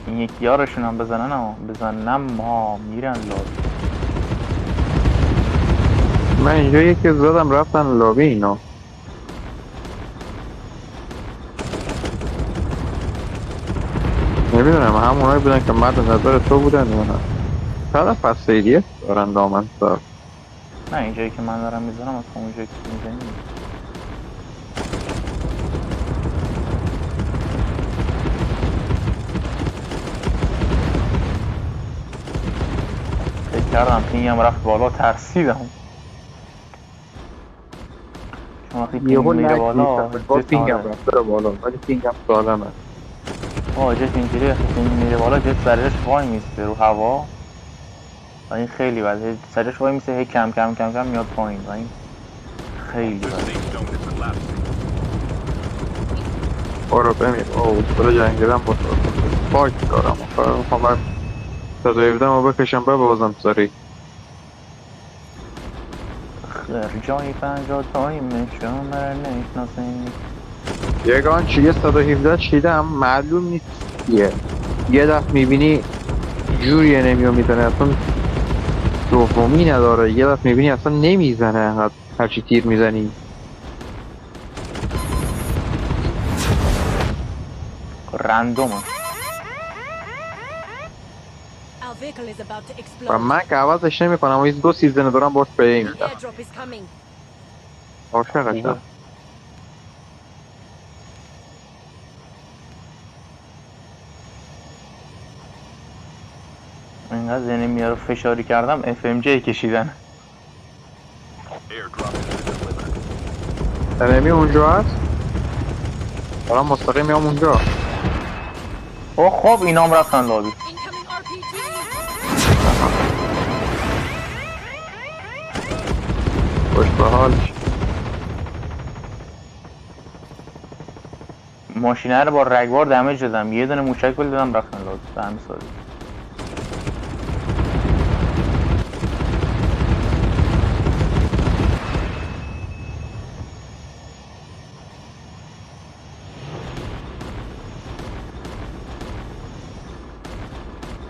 این یکی یارشون هم بزنم ما میرن لابی. من اینجا یکی زدم رفتن لابی اینا. نمیدونم همونایی بودن که مد نظر تو بودن یا نه. فقط پس سیریه دارن دامن سار. نه اینجایی که من دارم میزنم از همونجایی که میزنیم. فکر کردم پینگم رفت بالا ترسیدم. چون وقتی پینگ میره بالا با پینگم رفته بالا ولی پینگم سالمه. جت اینجوری وقتی پینگ میره بالا جت سرش وای میسته رو هوا و این خیلی بده. سرش وای میسته هی کم کم کم کم میاد پایین و این خیلی بده. برو بمیر برو جنگیدم با تو باک دارم میخوام من 117 رو بکشم ببازم سری. جای 50 تایمشون بر نشناسین. یگان چیه 117 چیدم معلوم نیست یه دفعه میبینی جوریه نمیو میزنه اصلا دومی نداره. یه دفعه میبینی اصلا نمیزنه انقدر هرچی تیر میزنی. رندومه. و من که عوضش نمیکنم و این 2 سیزن دارم باش به این میدم عاشقشم. اینقدر زنمی رو فشاری کردم FMJ کشیدن. انمی اونجا هست دارم مستقیم میام اونجا. خب اینام رفتن لابی. خوش به حالش. ماشینه رو با رگبار دمیج دادم یه دونه موشک بل دادم رفتن لابی به همین سادگی.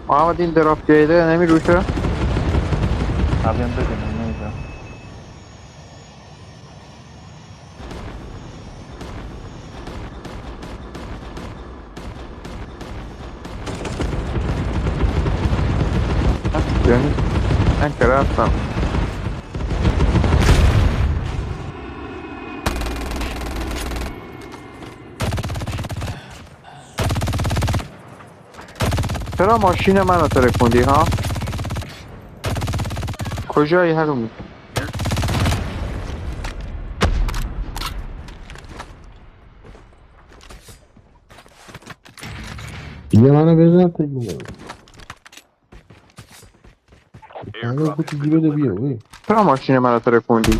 محمد این دراپ جیده انمی روشه قبلا بدونم نمیدونم. یعنی من که رفتم چرا ماشین منو ترکوندی ها؟ کجایی هرون؟ یه منو بزن تا دیگه همه بودی دیگه بده بیا اوی. چرا ماشین منو ترکوندی؟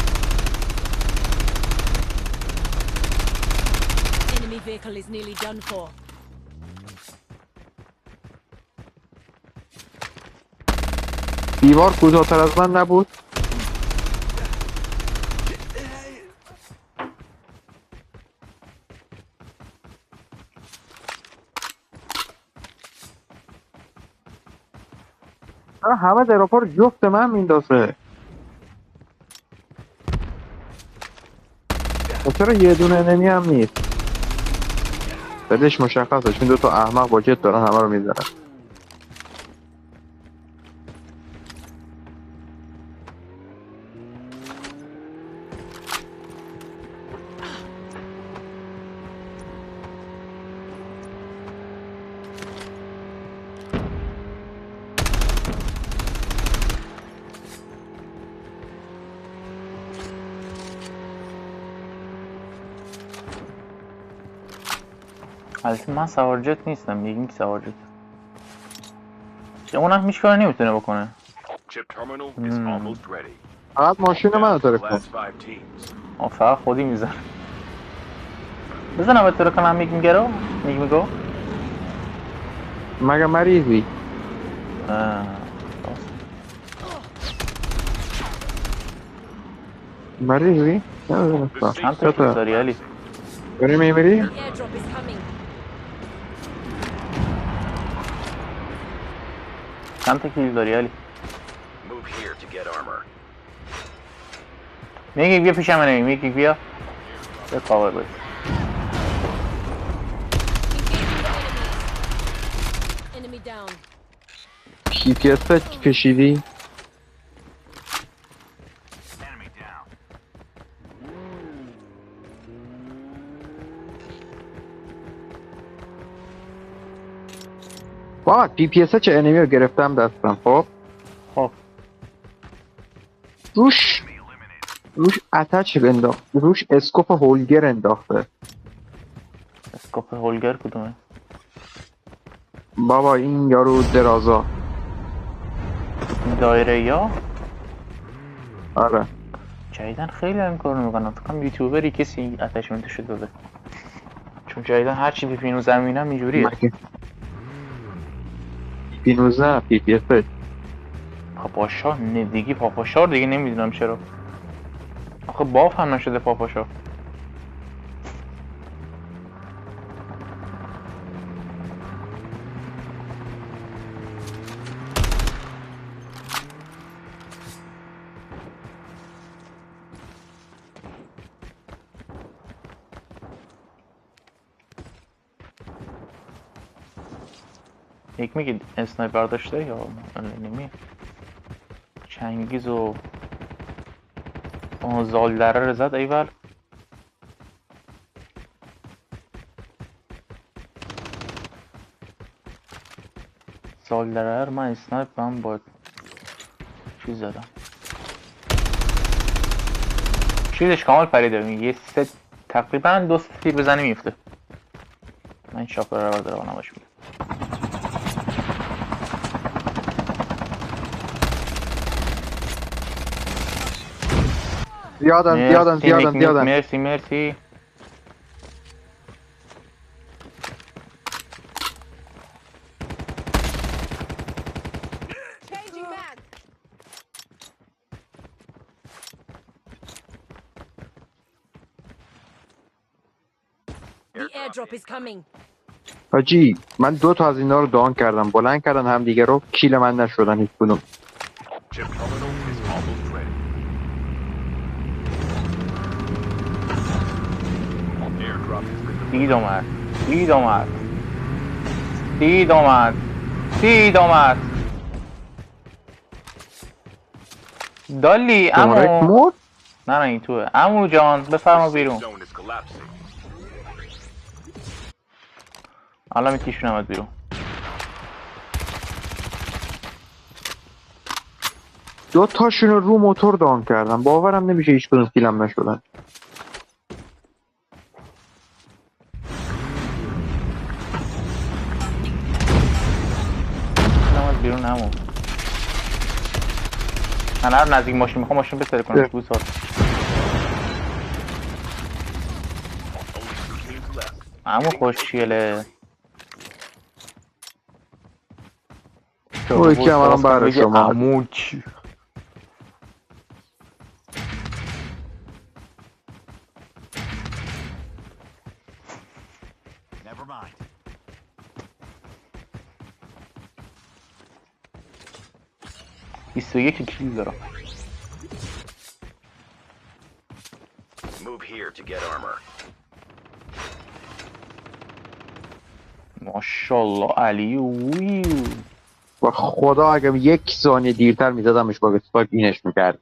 دیوار کوتاه‌تر از من نبود؟ چرا همه دراپا رو جفت من میندازه؟ چرا یه دونه انمی هم نیست؟ بدش مشخصه چون دوتا احمق با جت دارن همه رو میزنن. البته من سوار جت نیستم یکی سوار جت. اونم هیچ کاری نمیتونه بکنه. فقط ماشین منو ترکوند. فقط خودی میزن. بزنم تو رو کنم میگو مگه مریضی؟ مریضی؟ نمیدونستم چند تا شوت داری علی؟ بریم میبری؟ The airdrop is coming. چند تا کیل داری علی؟ Move here to get armor. میگی بیا پیشم نمی میگی بیا به کاور باید Engaging the enemies. Enemy down. پی پی اس کشیدی؟ Enemy down. واه پی پی اس چه انمی رو گرفتم دستم. خب خب روش اتچ انداخت، روش اسکوپ هولگر انداخته. اسکوپ هولگر کدومه؟ بابا این یارو درازا. دایره یا؟ آره جدیدن خیلی این کارو میکنن فکر کنم یوتیوبری کسی اتچمنتشو داده چون جدیدن هر چی پی 19 میبینم اینجوریه پی 19 پی پی اس پاپاشا دیگه پاپاشا دیگه نمیدونم چرا آخه باف هم نشده پاپاشا یک میگه اسنایپر داشته یا نمی چنگیز و زالدره رو زد ایول زالدره رو من اسنایپ من با چیز زدم چیزش کامل پریده یه سه تقریبا 2 تیر بزنی میفته من این شاپر رو بردارم نماش میده زیادن مرسی Changing back. The airdrop is coming. حاجی من 2 تا از اینا رو دان کردم، بلند کردن هم دیگه رو، کیل من نشدن هیچ کدوم. Chip terminal is almost ready. Airdrop has been دید اومد دالی شماره امو مرد نه این توه امو جان بفرما بیرون zone is collapsing. الان میتیشون اومد بیرون 2 تاشون رو موتور دان کردم، باورم نمیشه هیچ کدوم کیلم نشدن. اومد بیرون امو من هر نزدیک ماشین میخوام ماشین بسره کنم گوزار Only 2 teams left. امو خوشگله اوه یکی هم الان برای بگه شما. عمو چی Never mind. یک کیل دارم Move here to get armor. ماشاءالله علی ویو و خدا اگه 1 ثانیه دیرتر میزدمش با اسپاک اینش میکرد.